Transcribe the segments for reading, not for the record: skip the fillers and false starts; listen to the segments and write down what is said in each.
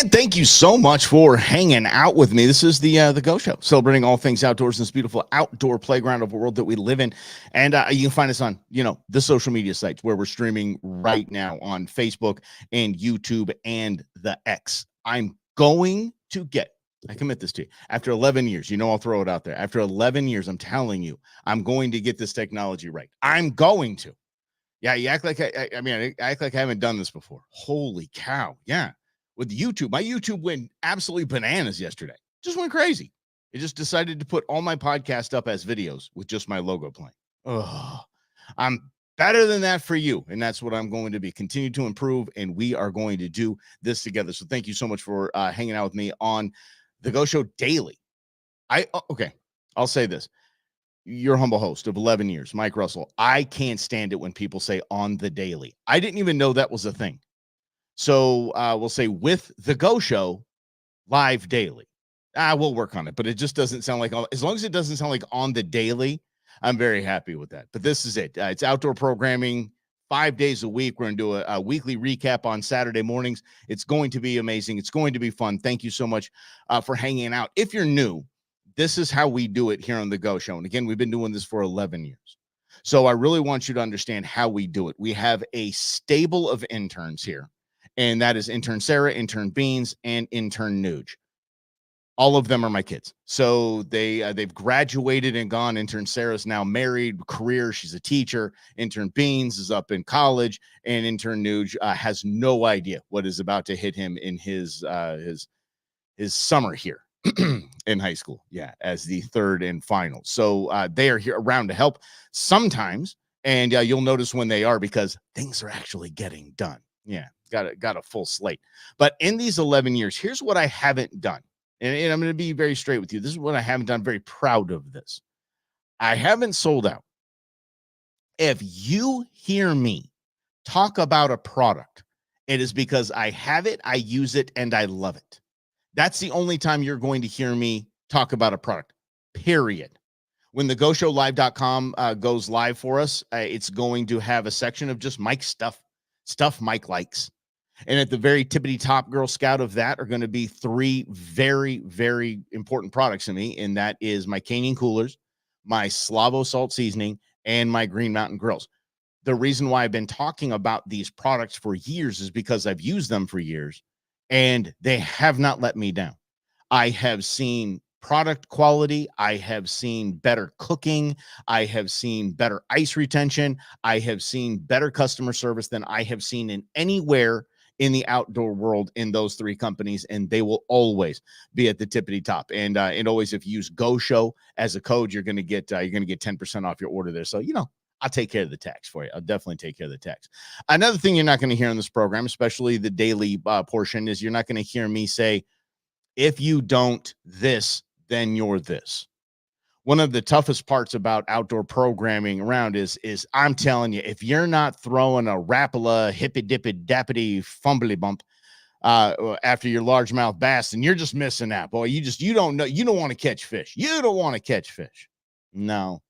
And thank you so much for hanging out with me. This is the Go Show, celebrating all things outdoors in this beautiful outdoor playground of the world that we live in. And you can find us on, the social media sites where we're streaming right now on Facebook and YouTube and the X. I commit this to you. After 11 years, I'll throw it out there. After 11 years, I'm telling you, I'm going to get this technology right. I'm going to. Yeah, you act like I act like I haven't done this before. Holy cow. Yeah. With YouTube, my YouTube went absolutely bananas yesterday. Just went crazy. It just decided to put all my podcast up as videos with just my logo playing. Oh, I'm better than that for you. And that's what I'm going to be. Continue to improve. And we are going to do this together. So thank you so much for hanging out with me on the Go Show daily. I'll say this. Your humble host of 11 years, Mike Russell. I can't stand it when people say on the daily. I didn't even know that was a thing. So we'll say with the Go Show live daily. We'll work on it, but it just doesn't sound like, as long as it doesn't sound like on the daily, I'm very happy with that. But this is it. It's outdoor programming 5 days a week. We're going to do a weekly recap on Saturday mornings. It's going to be amazing. It's going to be fun. Thank you so much for hanging out. If you're new, this is how we do it here on the Go Show. And again, we've been doing this for 11 years. So I really want you to understand how we do it. We have a stable of interns here. And that is intern Sarah, intern Beans, and intern Nuge. All of them are my kids. So they've graduated and gone. Intern Sarah's now married, career. She's a teacher. Intern Beans is up in college, and intern Nuge has no idea what is about to hit him in his summer here in high school. Yeah, as the third and final. So they are here around to help sometimes, and you'll notice when they are, because things are actually getting done. Yeah. Got a full slate. But in these 11 years, here's what I haven't done. And I'm going to be very straight with you. This is what I haven't done. I'm very proud of this. I haven't sold out. If you hear me talk about a product, it is because I have it, I use it, and I love it. That's the only time you're going to hear me talk about a product, period. When the GoShowLive.com goes live for us, it's going to have a section of just Mike's stuff Mike likes. And at the very tippity top Girl Scout of that are going to be 3 very, very important products to me. And that is my Canyon coolers, my Slavo salt seasoning, and my Green Mountain grills. The reason why I've been talking about these products for years is because I've used them for years and they have not let me down. I have seen product quality. I have seen better cooking. I have seen better ice retention. I have seen better customer service than I have seen in anywhere in the outdoor world in those 3 companies, and they will always be at the tippity top. And always, if you use Go Show as a code, you're going to get 10% off your order there. So I'll take care of the tax for you. I'll definitely take care of the tax. Another thing you're not going to hear in this program, especially the daily portion, is you're not going to hear me say, if you don't this, then you're this. One of the toughest parts about outdoor programming around is I'm telling you, if you're not throwing a Rapala hippy dippy dappity fumbly bump after your largemouth bass, then you're just missing out, boy. You don't know. You don't want to catch fish. You don't want to catch fish. No,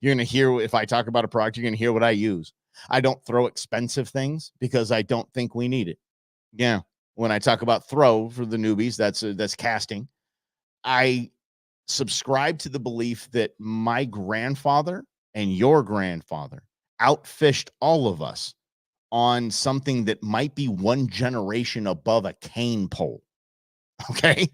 you're going to hear, if I talk about a product, you're going to hear what I use. I don't throw expensive things because I don't think we need it. Yeah. When I talk about throw for the newbies, that's casting. I subscribe to the belief that my grandfather and your grandfather outfished all of us on something that might be 1 generation above a cane pole. Okay.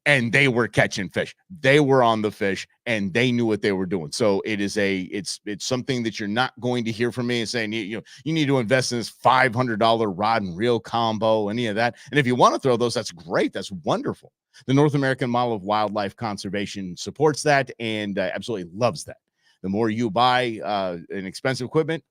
And they were catching fish. They were on the fish and they knew what they were doing. So it's something that you're not going to hear from me and saying, you need to invest in this $500 rod and reel combo, any of that. And if you want to throw those, that's great. That's wonderful. The North American Model of Wildlife Conservation supports that and absolutely loves that. The more you buy an expensive equipment,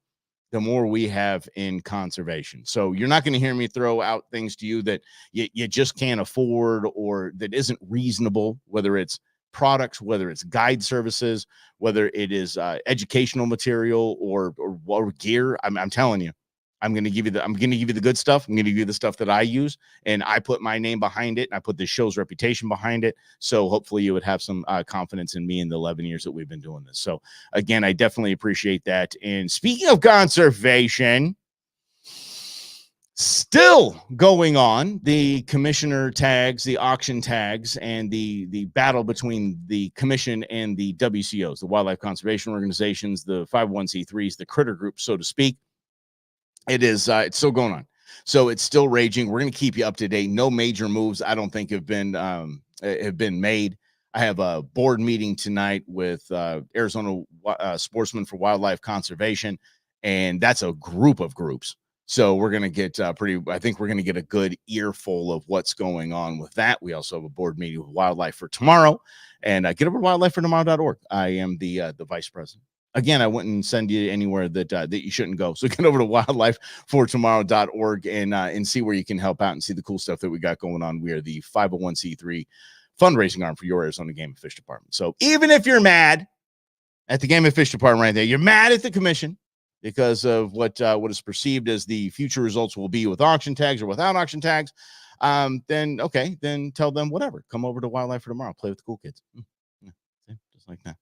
the more we have in conservation. So you're not going to hear me throw out things to you that you just can't afford or that isn't reasonable, whether it's products, whether it's guide services, whether it is educational material or gear. I'm telling you, I'm going to give you the good stuff. I'm going to give you the stuff that I use, and I put my name behind it, and I put the show's reputation behind it. So hopefully you would have some confidence in me in the 11 years that we've been doing this. So again, I definitely appreciate that. And speaking of conservation, Still going on, the commissioner tags, the auction tags, and the battle between the commission and the WCOs, the wildlife conservation organizations, the 501c3s, the critter groups, so to speak. It's still going on. So it's still raging. We're going to keep you up to date. No major moves, I don't think, have been made. I have a board meeting tonight with Arizona Sportsmen for Wildlife Conservation, and that's a group of groups. So we're going to get I think we're going to get a good earful of what's going on with that. We also have a board meeting with Wildlife for Tomorrow, and get over to wildlifefortomorrow.org. I am the vice president. Again, I wouldn't send you anywhere that you shouldn't go. So get over to wildlifefortomorrow.org and see where you can help out and see the cool stuff that we got going on. We are the 501c3 fundraising arm for your Arizona Game and Fish Department. So even if you're mad at the Game and Fish Department right there, you're mad at the commission because of what is perceived as the future results will be with auction tags or without auction tags, then tell them whatever. Come over to Wildlife for Tomorrow. Play with the cool kids. Just like that.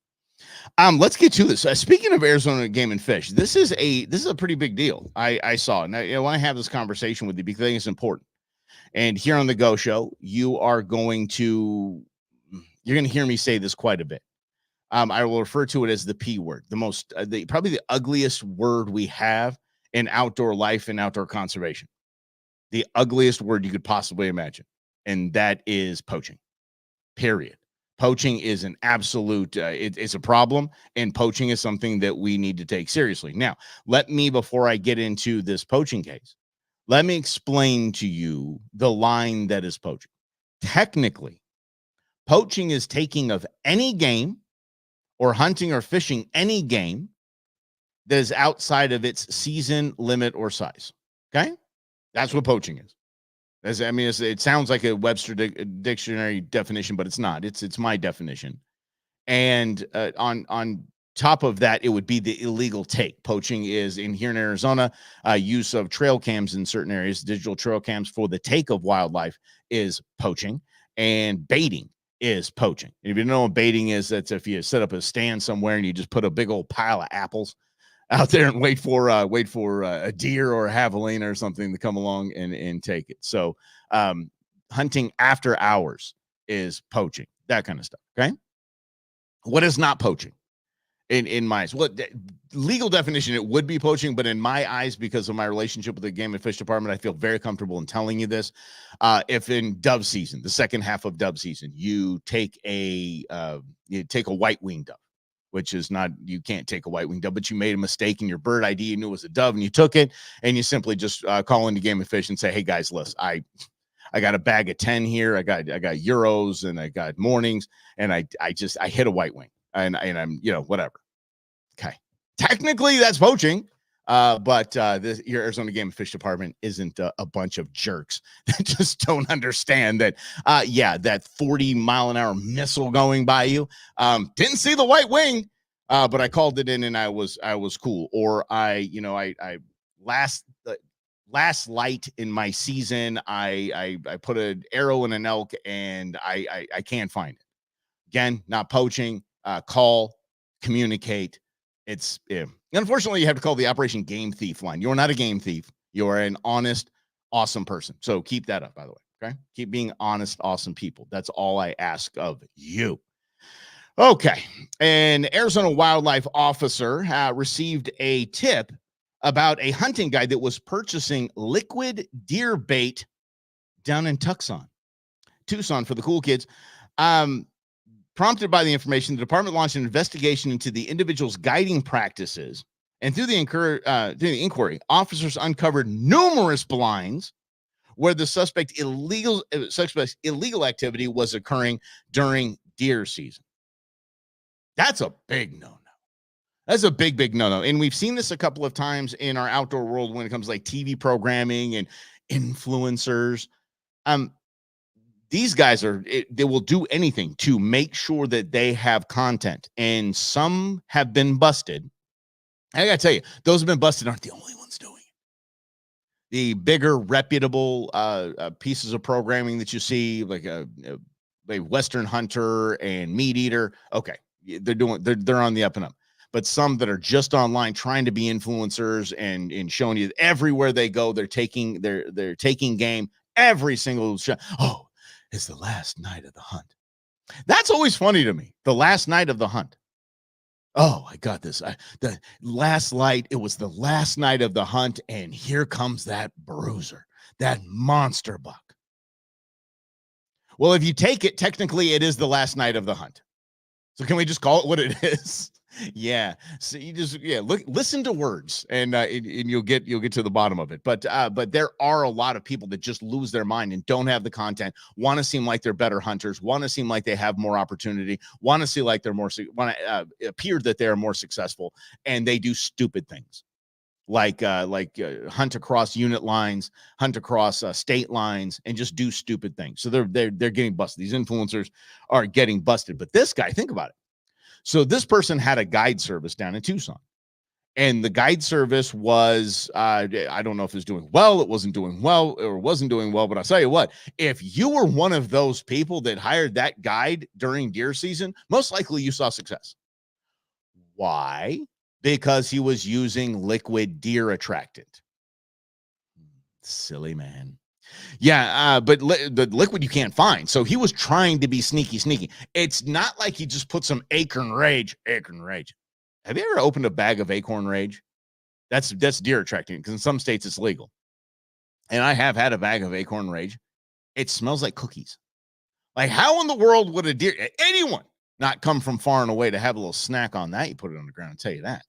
Let's get to this. Speaking of Arizona Game and Fish, this is a pretty big deal. I saw, and I want to have this conversation with you because I think it's important. And here on the Go Show, you're going to hear me say this quite a bit. I will refer to it as the P word, probably the ugliest word we have in outdoor life and outdoor conservation. The ugliest word you could possibly imagine, and that is poaching. Period. Poaching is an absolute, it's a problem, and poaching is something that we need to take seriously. Now, before I get into this poaching case, let me explain to you the line that is poaching. Technically, poaching is taking of any game or hunting or fishing any game that is outside of its season limit or size. Okay? That's what poaching is. It sounds like a Webster dictionary definition, but it's not. It's my definition. And on top of that, it would be the illegal take. Poaching is here in Arizona, use of trail cams in certain areas, digital trail cams for the take of wildlife is poaching, and baiting is poaching. And if you don't know what baiting is, that's if you set up a stand somewhere and you just put a big old pile of apples out there and wait for a deer or a javelina or something to come along and take it. So hunting after hours is poaching, that kind of stuff. Okay. What is not poaching in my eyes? Well, legal definition, it would be poaching, but in my eyes, because of my relationship with the Game and Fish Department, I feel very comfortable in telling you this. If in dove season, the second half of dove season, you take a white-winged dove, which is not, you can't take a white-winged dove, but you made a mistake in your bird ID, you knew it was a dove, and you took it, and you simply just call into Game and Fish and say, hey guys, listen, I got a bag of 10 here, I got Euros, and I got mornings, and I hit a white wing, and I'm, whatever. Okay. Technically that's poaching. But your Arizona Game and Fish Department isn't a bunch of jerks that just don't understand that, that 40-mile-an-hour missile going by you, didn't see the white wing, but I called it in and I was cool. Or I last light in my season, I put an arrow in an elk and I can't find it. Again, not poaching. Call, communicate. Unfortunately, you have to call the Operation Game Thief line. You're not a game thief. You're an honest, awesome person. So keep that up, by the way. Okay. Keep being honest, awesome people. That's all I ask of you. Okay. An Arizona wildlife officer received a tip about a hunting guide that was purchasing liquid deer bait down in Tucson for the cool kids. Prompted by the information, the department launched an investigation into the individual's guiding practices. And through the inquiry, officers uncovered numerous blinds where the suspect's illegal activity was occurring during deer season. That's a big no-no. That's a big, big no-no. And we've seen this a couple of times in our outdoor world when it comes to like TV programming and influencers. These guys they will do anything to make sure that they have content, and some have been busted. I gotta tell you, those have been busted aren't the only ones doing it. The bigger, reputable pieces of programming that you see, like a Western Hunter and Meat Eater, okay, they're on the up and up. but some that are just online trying to be influencers and showing you everywhere they go, they're taking game every single shot. Oh, it's the last night of the hunt. That's always funny to me. The last night of the hunt. Oh, I got this. The last light, it was the last night of the hunt, and here comes that bruiser, that monster buck. Well, if you take it, technically it is the last night of the hunt. So can we just call it what it is? Yeah. So you just listen to words and you'll get to the bottom of it. But there are a lot of people that just lose their mind and don't have the content, want to seem like they're better hunters, want to seem like they have more opportunity, want to see like they're more appear that they're more successful, and they do stupid things. Like hunt across unit lines, hunt across state lines, and just do stupid things. So they're getting busted. These influencers are getting busted. But this guy, think about it. So this person had a guide service down in Tucson, and the guide service was I don't know if it's doing well, it wasn't doing well, or wasn't doing well. But I'll tell you what, if you were one of those people that hired that guide during deer season, most likely you saw success. Why? Because he was using liquid deer attractant. Silly man. Yeah, but the liquid you can't find. So he was trying to be sneaky. It's not like he just put some Acorn Rage. Have you ever opened a bag of Acorn Rage? That's deer attractant, because in some states it's legal. And I have had a bag of Acorn Rage. It smells like cookies. Like, how in the world would anyone not come from far and away to have a little snack on that? You put it on the ground, I'll tell you that.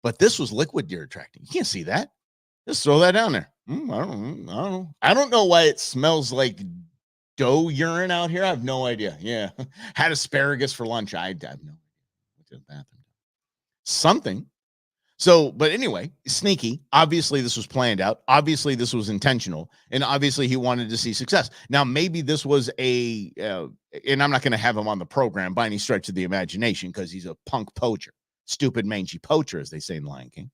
But this was liquid deer attractant. You can't see that. Just throw that down there. I don't know why it smells like doe urine out here. I have no idea. Yeah. Had asparagus for lunch. I have no idea. Went to the bathroom. Something. So, but anyway, sneaky. Obviously, this was planned out. Obviously, this was intentional. And obviously, he wanted to see success. Now, maybe this was and I'm not going to have him on the program by any stretch of the imagination, because he's a punk poacher. Stupid, mangy poacher, as they say in Lion King.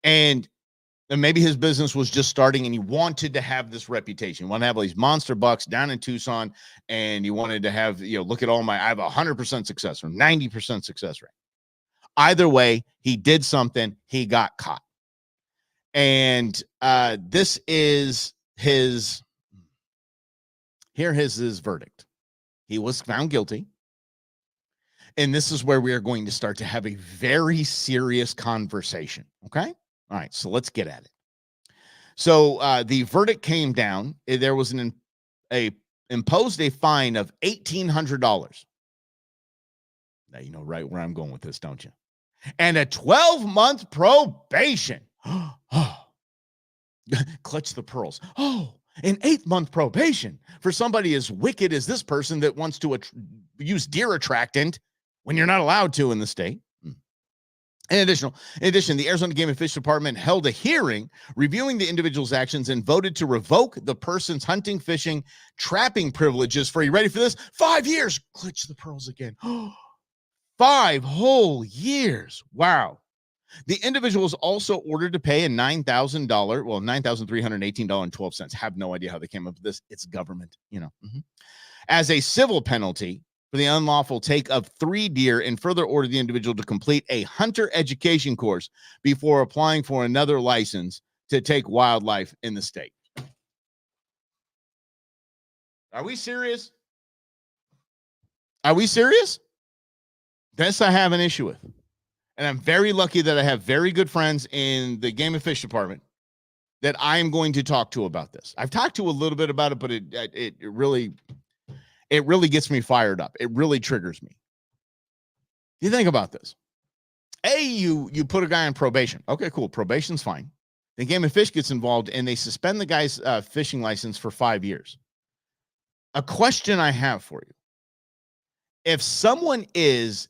And maybe his business was just starting, and he wanted to have this reputation. He wanted to have all these monster bucks down in Tucson, and he wanted to have, look at I have 100% success or 90% success rate. Either way, he did something. He got caught. And this is his verdict. He was found guilty. And this is where we are going to start to have a very serious conversation. Okay? All right, so let's get at it. So the verdict came down. There was imposed a fine of $1,800. Now you know right where I'm going with this, don't you? And a 12-month probation. Clutch the pearls. Oh, an 8-month probation for somebody as wicked as this person that wants to use deer attractant when you're not allowed to in the state. In addition, the Arizona Game and Fish Department held a hearing reviewing the individual's actions and voted to revoke the person's hunting, fishing, trapping privileges for, you ready for this? 5 years. Clutch the pearls again. 5 whole years. Wow. The individual was also ordered to pay a $9,318.12. Have no idea how they came up with this. It's government, as a civil penalty for the unlawful take of 3 deer, and further ordered the individual to complete a hunter education course before applying for another license to take wildlife in the state. Are we serious? Are we serious? This I have an issue with. And I'm very lucky that I have very good friends in the Game and Fish Department that I'm going to talk to about this. I've talked to a little bit about it, but it really gets me fired up. It really triggers me. You think about this. You put a guy on probation. Okay, cool. Probation's fine. Then Game and Fish gets involved, and they suspend the guy's fishing license for 5 years. A question I have for you. If someone is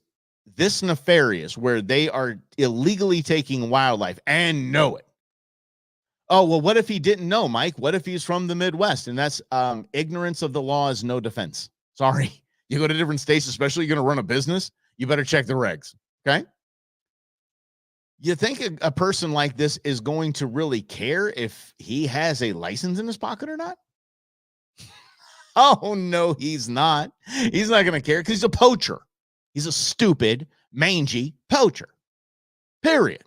this nefarious, where they are illegally taking wildlife and know it. Oh, well, what if he didn't know, Mike? What if he's from the Midwest? And that's ignorance of the law is no defense. Sorry. You go to different states, especially you're going to run a business, you better check the regs. Okay? You think a person like this is going to really care if he has a license in his pocket or not? Oh, no, he's not. He's not going to care because he's a poacher. He's a stupid, mangy poacher. Period.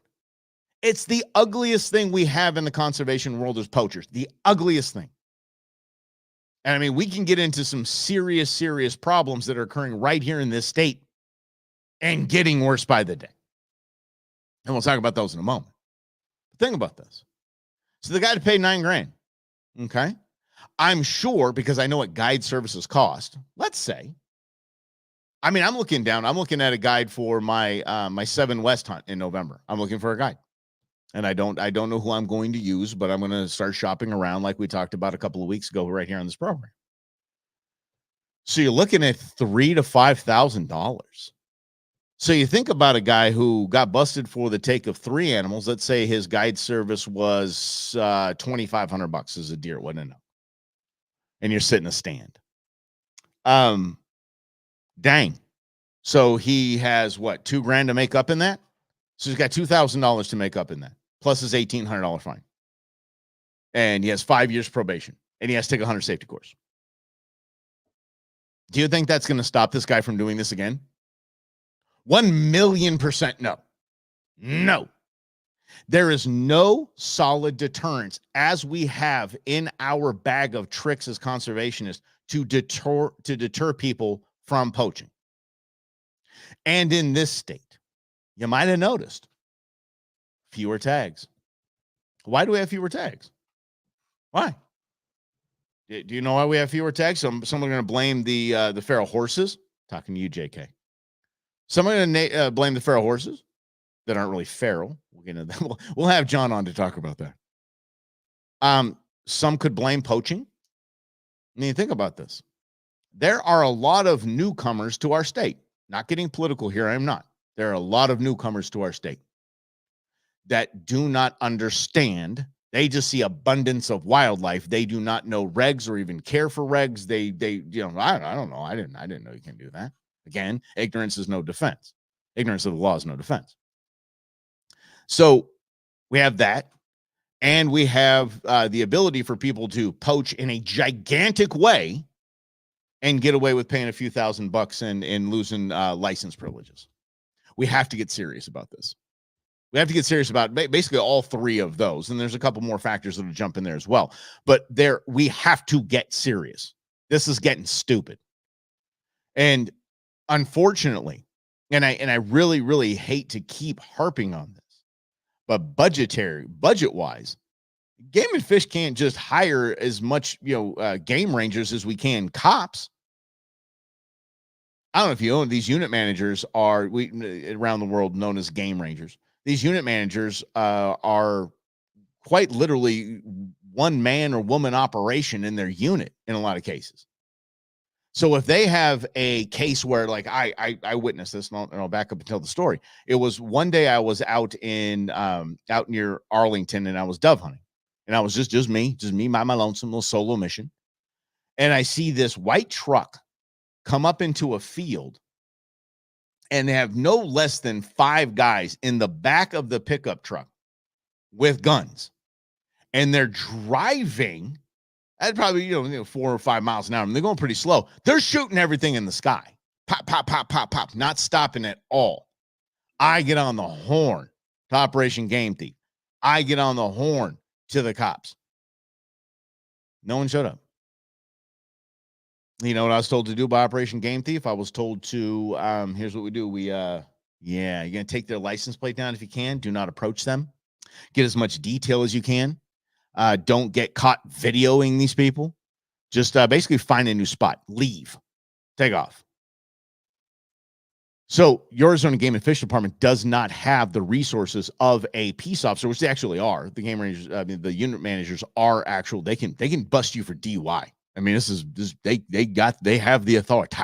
It's the ugliest thing we have in the conservation world is poachers. The ugliest thing. And I mean, we can get into some serious, serious problems that are occurring right here in this state and getting worse by the day. And we'll talk about those in a moment. But think about this. So the guy to pay $9,000. Okay. I'm sure, because I know what guide services cost. Let's say, I mean, I'm looking at a guide for my my 7 West hunt in November. I'm looking for a guide. And I don't know who I'm going to use, but I'm going to start shopping around like we talked about a couple of weeks ago right here on this program. So you're looking at $3,000 to $5,000. So you think about a guy who got busted for the take of 3 animals. Let's say his guide service was $2,500 as a deer, wasn't enough. And you're sitting a stand. Dang. So he has what, $2,000 to make up in that? So he's got $2,000 to make up in that, plus his $1,800 fine. And he has 5 years probation, and he has to take a hunter safety course. Do you think that's going to stop this guy from doing this again? 1,000,000% no. No. There is no solid deterrence as we have in our bag of tricks as conservationists to deter people from poaching. And in this state, you might have noticed fewer tags. Why do we have fewer tags? Why? Do you know why we have fewer tags? Someone's going to blame the feral horses. Talking to you, JK. Someone going to blame the feral horses that aren't really feral. We'll get into that. We'll have John on to talk about that. Some could blame poaching. I mean, think about this. There are a lot of newcomers to our state. Not getting political here, I am not. There are a lot of newcomers to our state that do not understand. They just see abundance of wildlife. They do not know regs or even care for regs. They I don't know. I didn't know you can do that. Again, ignorance is no defense. Ignorance of the law is no defense. So we have that, and we have the ability for people to poach in a gigantic way and get away with paying a few $1,000 and losing license privileges. We have to get serious about this. We have to get serious about basically all 3 of those. And there's a couple more factors that will jump in there as well. But we have to get serious. This is getting stupid. And unfortunately, and I really, really hate to keep harping on this, but budget-wise, Game and Fish can't just hire as much, game rangers as we can cops. I don't know if you know, these unit managers are around the world known as game rangers. These unit managers are quite literally one man or woman operation in their unit in a lot of cases. So if they have a case where, like, I witnessed this, and I'll back up and tell the story. It was one day I was out near Arlington, and I was dove hunting. And I was just me by my lonesome little solo mission. And I see this white truck come up into a field, and they have no less than 5 guys in the back of the pickup truck with guns. And they're driving at probably, 4 or 5 miles an hour. And they're going pretty slow. They're shooting everything in the sky. Pop, pop, pop, pop, pop, not stopping at all. I get on the horn to Operation Game Thief. I get on the horn to the cops. No one showed up. You know what I was told to do by Operation Game Thief? I was told to, here's what we do. You're going to take their license plate down if you can. Do not approach them. Get as much detail as you can. Don't get caught videoing these people. Just basically find a new spot. Leave. Take off. So your Arizona Game and Fish Department does not have the resources of a peace officer, which they actually are. The game rangers, the unit managers are actual. They can bust you for DUI. I mean, they have the authority.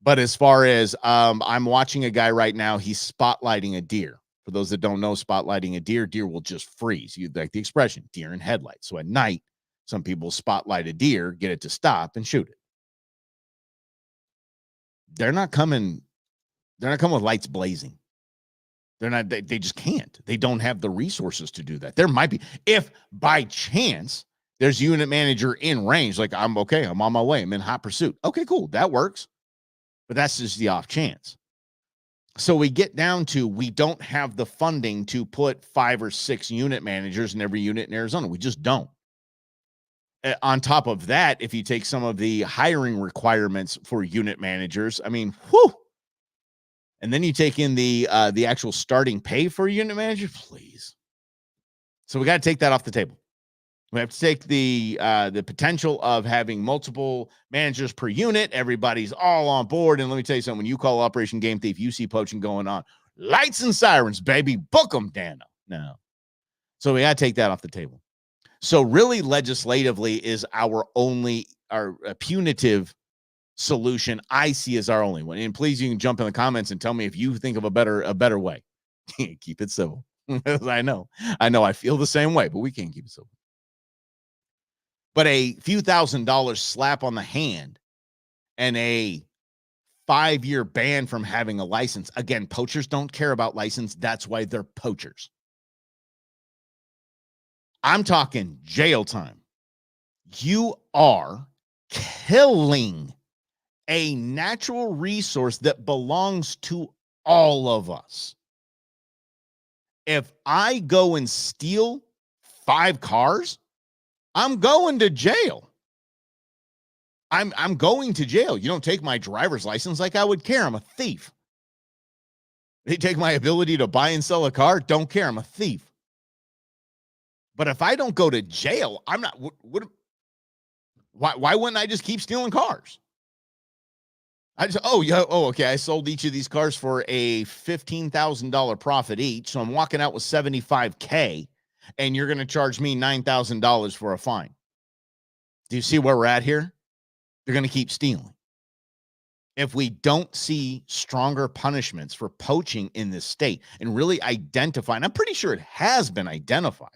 But as far as I'm watching a guy right now, he's spotlighting a deer. For those that don't know, spotlighting a deer will just freeze. You like the expression, deer in headlights. So at night, some people spotlight a deer, get it to stop, and shoot it. They're not coming with lights blazing. They just can't. They don't have the resources to do that. There might be, if by chance there's a unit manager in range, like, I'm okay, I'm on my way, I'm in hot pursuit. Okay, cool, that works. But that's just the off chance. So we get down to, we don't have the funding to put 5 or 6 unit managers in every unit in Arizona. We just don't. On top of that, if you take some of the hiring requirements for unit managers, I mean, whew. And then you take in the actual starting pay for a unit manager, please. So we got to take that off the table. We have to take the potential of having multiple managers per unit. Everybody's all on board. And let me tell you something, when you call Operation Game Thief, you see poaching going on. Lights and sirens, baby. Book them, Dano. No. So we got to take that off the table. So really, legislatively is our punitive solution I see as our only one. And please, you can jump in the comments and tell me if you think of a better way. Keep it civil. I know I feel the same way, but we can't keep it civil. But a few $1,000s slap on the hand and a 5-year ban from having a license. Again, poachers don't care about license. That's why they're poachers. I'm talking jail time. You are killing a natural resource that belongs to all of us. If I go and steal 5 cars, I'm going to jail. I'm going to jail. You don't take my driver's license, like I would care. I'm a thief. They take my ability to buy and sell a car, don't care. I'm a thief. But if I don't go to jail, I'm not. Why wouldn't I just keep stealing cars? Okay. I sold each of these cars for a $15,000 profit each, so I'm walking out with $75K, and you're going to charge me $9,000 for a fine. Do you see where we're at here? They're going to keep stealing. If we don't see stronger punishments for poaching in this state and really identify, and I'm pretty sure it has been identified,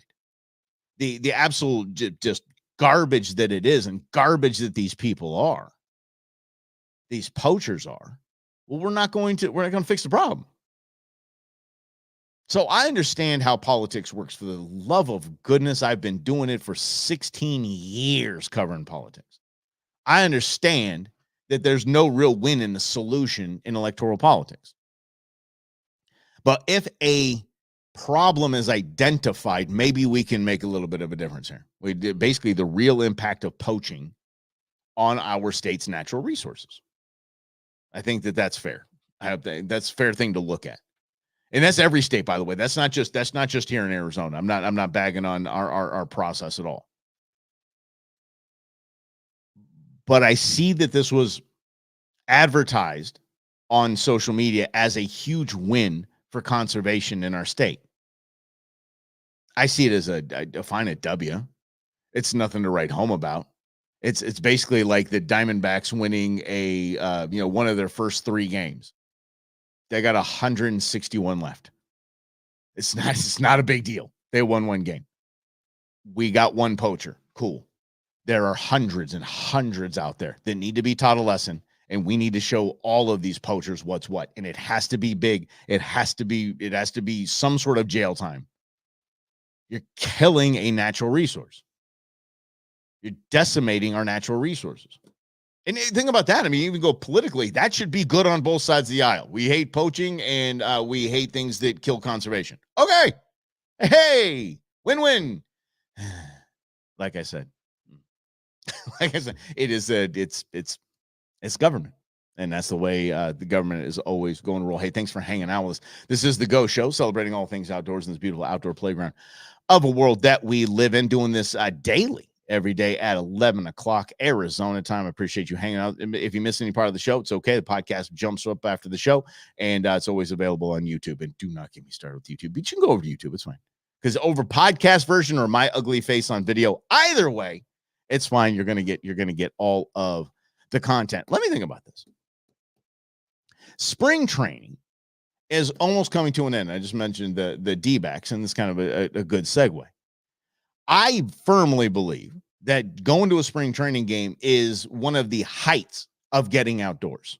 the absolute just garbage that it is and garbage that these people are, these poachers are, well, we're not going to fix the problem. So I understand how politics works. For the love of goodness, I've been doing it for 16 years covering politics. I understand that there's no real win in the solution in electoral politics. But if a problem is identified, maybe we can make a little bit of a difference here. Basically, the real impact of poaching on our state's natural resources. I think that's fair. That's a fair thing to look at. And that's every state, by the way. That's not just here in Arizona. I'm not bagging on our process at all. But I see that this was advertised on social media as a huge win for conservation in our state. I see it as I define a W. It's nothing to write home about. It's basically like the Diamondbacks winning one of their first 3 games. They got 161 left. It's not a big deal. They won 1 game. We got 1 poacher. Cool. There are hundreds and hundreds out there that need to be taught a lesson, and we need to show all of these poachers what's what. And it has to be big. It has to be some sort of jail time. You're killing a natural resource. You're decimating our natural resources. And think about that. I mean, even go politically, that should be good on both sides of the aisle. We hate poaching and we hate things that kill conservation. Okay. Hey, win-win. Like I said, it is it's government. And that's the way the government is always going to roll. Hey, thanks for hanging out with us. This is the Go Show, celebrating all things outdoors in this beautiful outdoor playground of a world that we live in, doing this daily, every day at 11 o'clock Arizona time. I appreciate you hanging out. If you miss any part of the show, it's okay. The podcast jumps up after the show, and it's always available on YouTube. And do not get me started with YouTube, but you can go over to YouTube. It's fine. Because over podcast version or my ugly face on video, either way, it's fine. You're gonna get all of the content. Let me think about this. Spring training is almost coming to an end. I just mentioned the D-backs, and it's kind of a good segue. I firmly believe that going to a spring training game is one of the heights of getting outdoors.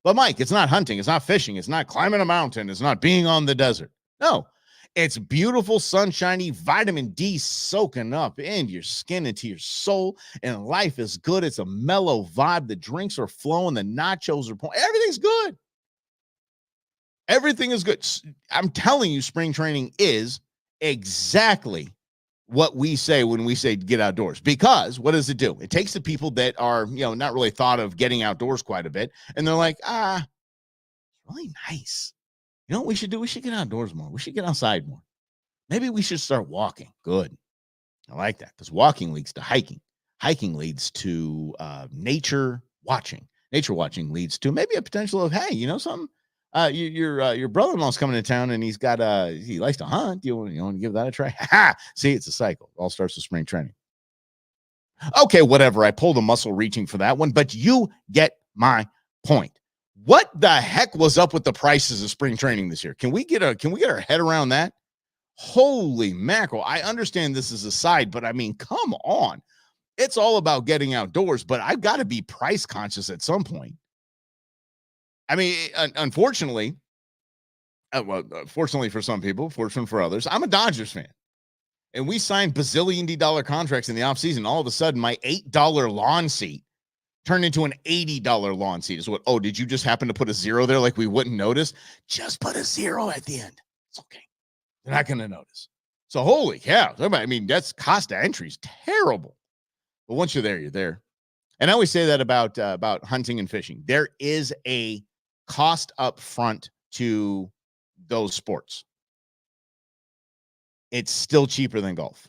But Mike, it's not hunting, it's not fishing, it's not climbing a mountain, it's not being on the desert. No, it's beautiful, sunshiny, vitamin D soaking up into your skin, into your soul, and life is good. It's a mellow vibe. The drinks are flowing, the nachos are pouring, everything's good. Everything is good. I'm telling you, spring training is exactly what we say when we say get outdoors. Because what does it do? It takes the people that are, not really thought of getting outdoors quite a bit, and they're like, really nice. You know what we should do? We should get outdoors more. We should get outside more. Maybe we should start walking. Good. I like that, because walking leads to hiking. Hiking leads to nature watching. Nature watching leads to maybe a potential of, hey, something. Your brother-in-law's coming to town, and he likes to hunt. You want to give that a try? Ha! See, it's a cycle. It all starts with spring training. Okay, whatever. I pulled a muscle reaching for that one, but you get my point. What the heck was up with the prices of spring training this year? Can we get our head around that? Holy mackerel. I understand this is a side, but I mean, come on. It's all about getting outdoors, but I've got to be price conscious at some point. I mean, unfortunately, fortunately for some people, fortunately for others, I'm a Dodgers fan. And we signed bazillion-dollar contracts in the offseason. All of a sudden, my $8 lawn seat turned into an $80 lawn seat. Is what? Oh, did you just happen to put a zero there like we wouldn't notice? Just put a zero at the end. It's okay. They're not going to notice. So, holy cow. I mean, that's cost of entry is terrible. But once you're there, you're there. And I always say that about hunting and fishing. There is a cost up front to those sports. It's still cheaper than golf.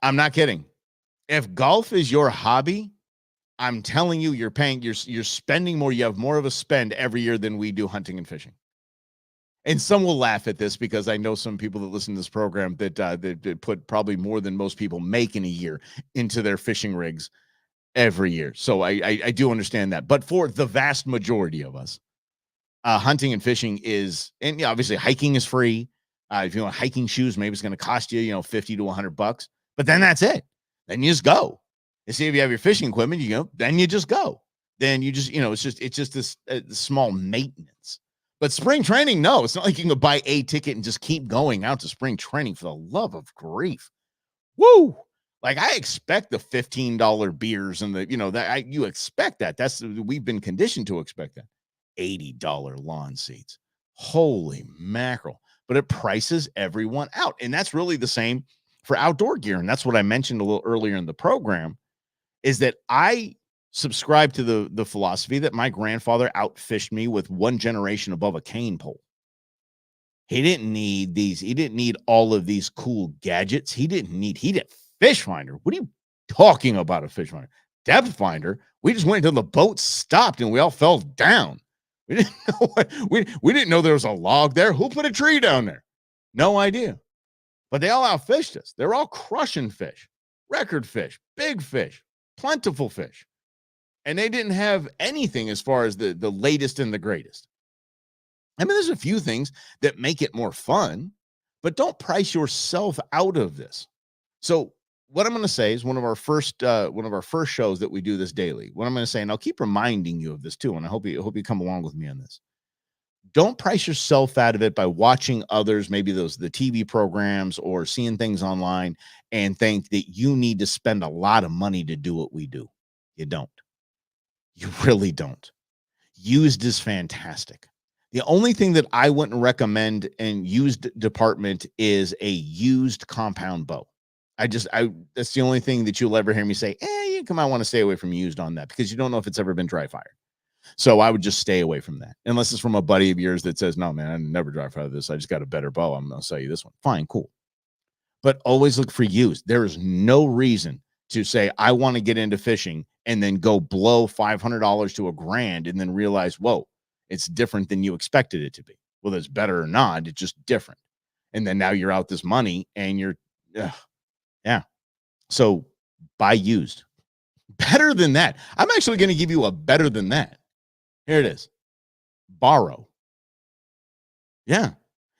I'm not kidding. If golf is your hobby, I'm telling you, you're spending more. You have more of a spend every year than we do hunting and fishing. And some will laugh at this, because I know some people that listen to this program that put probably more than most people make in a year into their fishing rigs every year. So I do understand that. But for the vast majority of us, hunting and fishing is, and obviously hiking is free. If you want hiking shoes, maybe it's going to cost you, $50 to $100. But then that's it. Then you just go. And see, if you have your fishing equipment, then you just go. Then you just, it's just this small maintenance. But spring training, no, it's not like you can buy a ticket and just keep going out to spring training, for the love of grief. Woo! Like, I expect the $15 beers and you expect that. We've been conditioned to expect that. $80 lawn seats. Holy mackerel. But it prices everyone out. And that's really the same for outdoor gear. And that's what I mentioned a little earlier in the program, is that I subscribe to the philosophy that my grandfather outfished me with one generation above a cane pole. He didn't need all of these cool gadgets. He had fish finder. What are you talking about, a fish finder? Depth finder. We just went until the boat stopped and we all fell down. We didn't know we didn't know there was a log there. Who put a tree down there? No idea. But they all outfished us. They're all crushing fish, record fish, big fish, plentiful fish. And they didn't have anything as far as the latest and the greatest. I mean, there's a few things that make it more fun, but don't price yourself out of this. So what I'm going to say is one of our first shows that we do this daily. What I'm going to say, and I'll keep reminding you of this too, and I hope you come along with me on this. Don't price yourself out of it by watching others, maybe the TV programs or seeing things online, and think that you need to spend a lot of money to do what we do. You don't. You really don't. Used is fantastic. The only thing that I wouldn't recommend in used department is a used compound bow. That's the only thing that you'll ever hear me say, you might want to stay away from used on that, because you don't know if it's ever been dry fired. So I would just stay away from that. Unless it's from a buddy of yours that says, no, man, I never dry fire this. I just got a better bow. I'm going to sell you this one. Fine, cool. But always look for used. There is no reason to say, I want to get into fishing and then go blow $500 to $1,000 and then realize, whoa, it's different than you expected it to be. Whether it's better or not, it's just different. And then now you're out this money and you're, yeah. So buy used. Better than that. I'm actually going to give you a better than that. Here it is. Borrow. Yeah.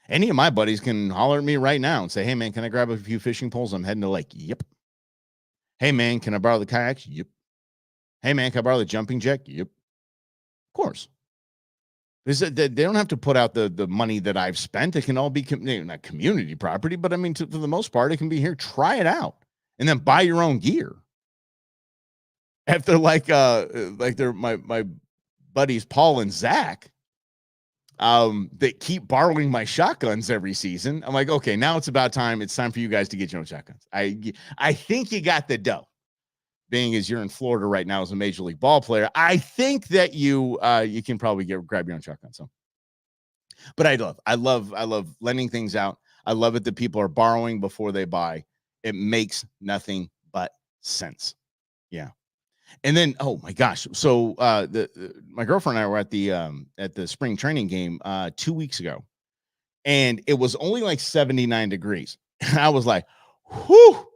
Any of my buddies can holler at me right now and say, hey, man, can I grab a few fishing poles? I'm heading to lake. Yep. Hey, man, can I borrow the kayaks? Yep. Hey, man, can I borrow the jumping jack? Yep. Of course. They don't have to put out the money that I've spent. It can all be not community property, but I mean, for the most part, it can be here. Try it out and then buy your own gear. If they're like they're my buddies Paul and Zach, that keep borrowing my shotguns every season. I'm like, okay, now it's about time. It's time for you guys to get your own shotguns. I think you got the dough. Being as you're in Florida right now as a major league ball player, I think that you can probably grab your own shotgun. So, but I love lending things out. I love it that people are borrowing before they buy. It makes nothing but sense. Yeah. And then, oh my gosh, so my girlfriend and I were at the spring training game 2 weeks ago, and it was only like 79 degrees. And I was like, whew,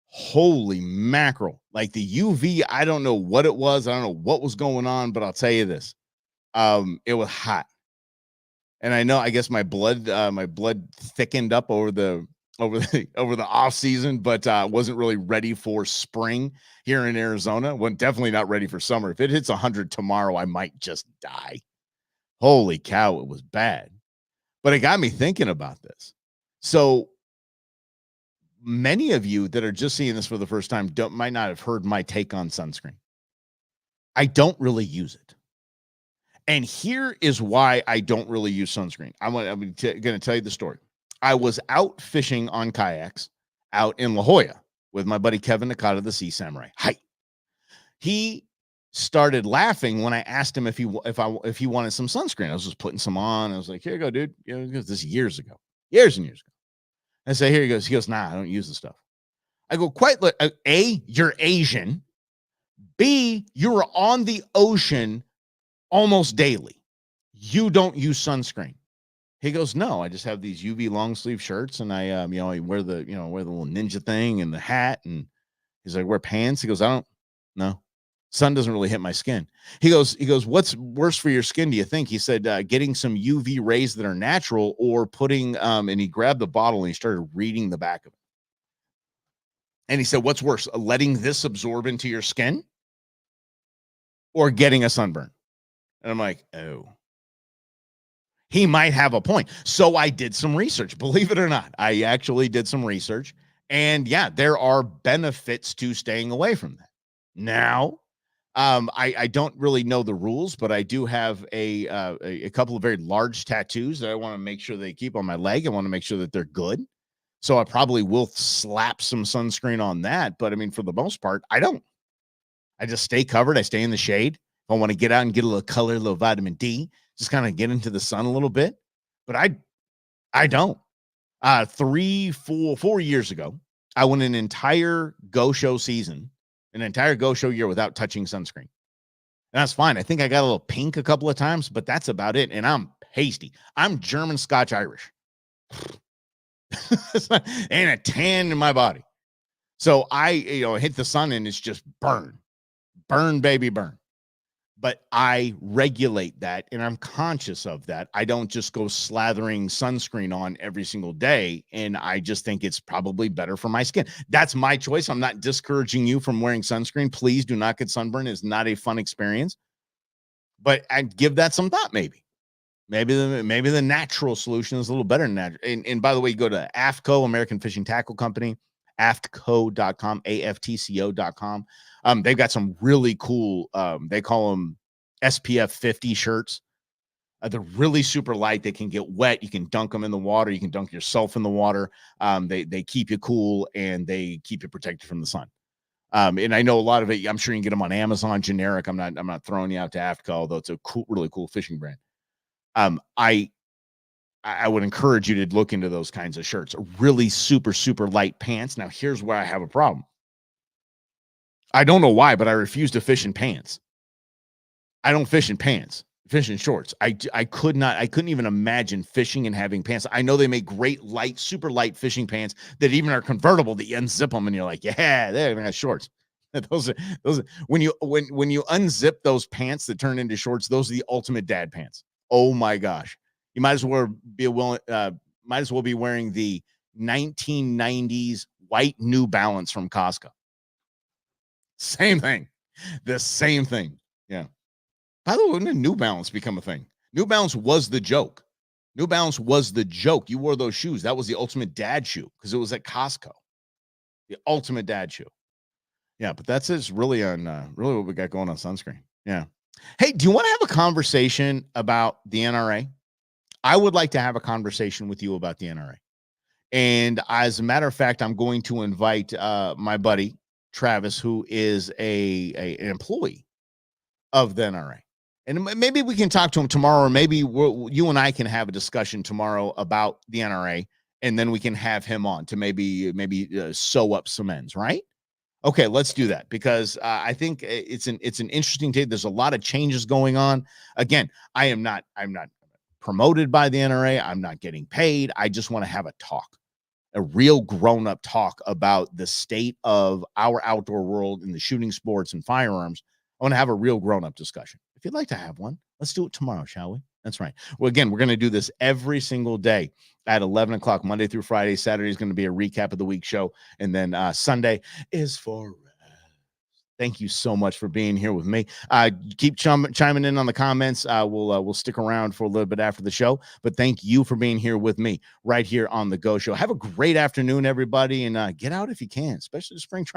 holy mackerel. Like the UV, I don't know what it was. I don't know what was going on, but I'll tell you this. It was hot. And I know, I guess my blood thickened up over the off season, but wasn't really ready for spring here in Arizona. Well, definitely not ready for summer. If it hits 100 tomorrow, I might just die. Holy cow, it was bad. But it got me thinking about this. So many of you that are just seeing this for the first time might not have heard my take on sunscreen. I don't really use it. And here is why I don't really use sunscreen. I'm going to tell you the story. I was out fishing on kayaks out in La Jolla with my buddy Kevin Nakata, the Sea Samurai. Hi. He started laughing when I asked him if he wanted some sunscreen. I was just putting some on. I was like, "Here you go, dude." You know, this is years ago, years and years ago. I say, "Here he goes." He goes, "Nah, I don't use the stuff." I go, "Quite. A, you're Asian. B, you're on the ocean almost daily. You don't use sunscreen." He goes, "No, I just have these UV long sleeve shirts, and I wear the little ninja thing and the hat." And he's like, "Wear pants?" He goes, "I don't. No, sun doesn't really hit my skin." He goes, "What's worse for your skin, do you think?" He said, "Getting some UV rays that are natural, or putting." And he grabbed the bottle and he started reading the back of it. And he said, "What's worse, letting this absorb into your skin, or getting a sunburn?" And I'm like, "Oh." He might have a point. So I did some research. Believe it or not, I actually did some research. And yeah, there are benefits to staying away from that. Now, I don't really know the rules, but I do have a couple of very large tattoos that I want to make sure they keep on my leg. I want to make sure that they're good. So I probably will slap some sunscreen on that. But I mean, for the most part, I don't. I just stay covered. I stay in the shade. If I want to get out and get a little color, a little vitamin D, just kind of get into the sun a little bit. But I don't. 4 years ago, I went an entire Go Show season, an entire Go Show year without touching sunscreen. And that's fine. I think I got a little pink a couple of times, but that's about it. And I'm pasty. I'm German, Scotch, Irish. And a tan in my body. So I hit the sun and it's just burn, baby, burn. But I regulate that and I'm conscious of that. I don't just go slathering sunscreen on every single day. And I just think it's probably better for my skin. That's my choice. I'm not discouraging you from wearing sunscreen. Please do not get sunburned. It's not a fun experience. But I'd give that some thought, maybe. Maybe the natural solution is a little better than that. And by the way, you go to AFTCO, American Fishing Tackle Company, aftco.com, aftco.com. They've got some really cool, they call them SPF 50 shirts. They're really super light. They can get wet. You can dunk them in the water. You can dunk yourself in the water. They keep you cool and they keep you protected from the sun. And I know a lot of it. I'm sure you can get them on Amazon generic. I'm not throwing you out to AFTCO, although it's a cool, really cool fishing brand. I would encourage you to look into those kinds of shirts. Really super, super light pants. Now, here's where I have a problem. I don't know why, but I refuse to fish in pants. I don't fish in pants. I fish in shorts. I couldn't even imagine fishing and having pants. I know they make great light, super light fishing pants that even are convertible that you unzip them and you're like, yeah, they got shorts. Those are when you unzip those pants that turn into shorts, those are the ultimate dad pants. Oh my gosh. You might as well be wearing the 1990s white New Balance from Costco. Same thing. The same thing. Yeah. By the way, when did New Balance become a thing? New Balance was the joke. New Balance was the joke. You wore those shoes. That was the ultimate dad shoe because it was at Costco. The ultimate dad shoe. Yeah, but that's really on really what we got going on sunscreen. Yeah. Hey, do you want to have a conversation about the NRA? I would like to have a conversation with you about the NRA. And as a matter of fact, I'm going to invite my buddy Travis, who is an employee of the NRA. And maybe we can talk to him tomorrow, or maybe you and I can have a discussion tomorrow about the NRA, and then we can have him on to maybe sew up some ends, right? Okay, let's do that because I think it's an interesting day. There's a lot of changes going on. Again, I'm not promoted by the NRA. I'm not getting paid. I just want to have a talk, a real grown-up talk about the state of our outdoor world in the shooting sports and firearms. I want to have a real grown-up discussion. If you'd like to have one, let's do it tomorrow, shall we? That's right. Well, again, we're going to do this every single day at 11 o'clock, Monday through Friday. Saturday is going to be a recap of the week show. And then Sunday is for rest. Thank you so much for being here with me. Keep chiming in on the comments. We'll stick around for a little bit after the show. But thank you for being here with me right here on the Go Show. Have a great afternoon, everybody, and get out if you can, especially the spring training.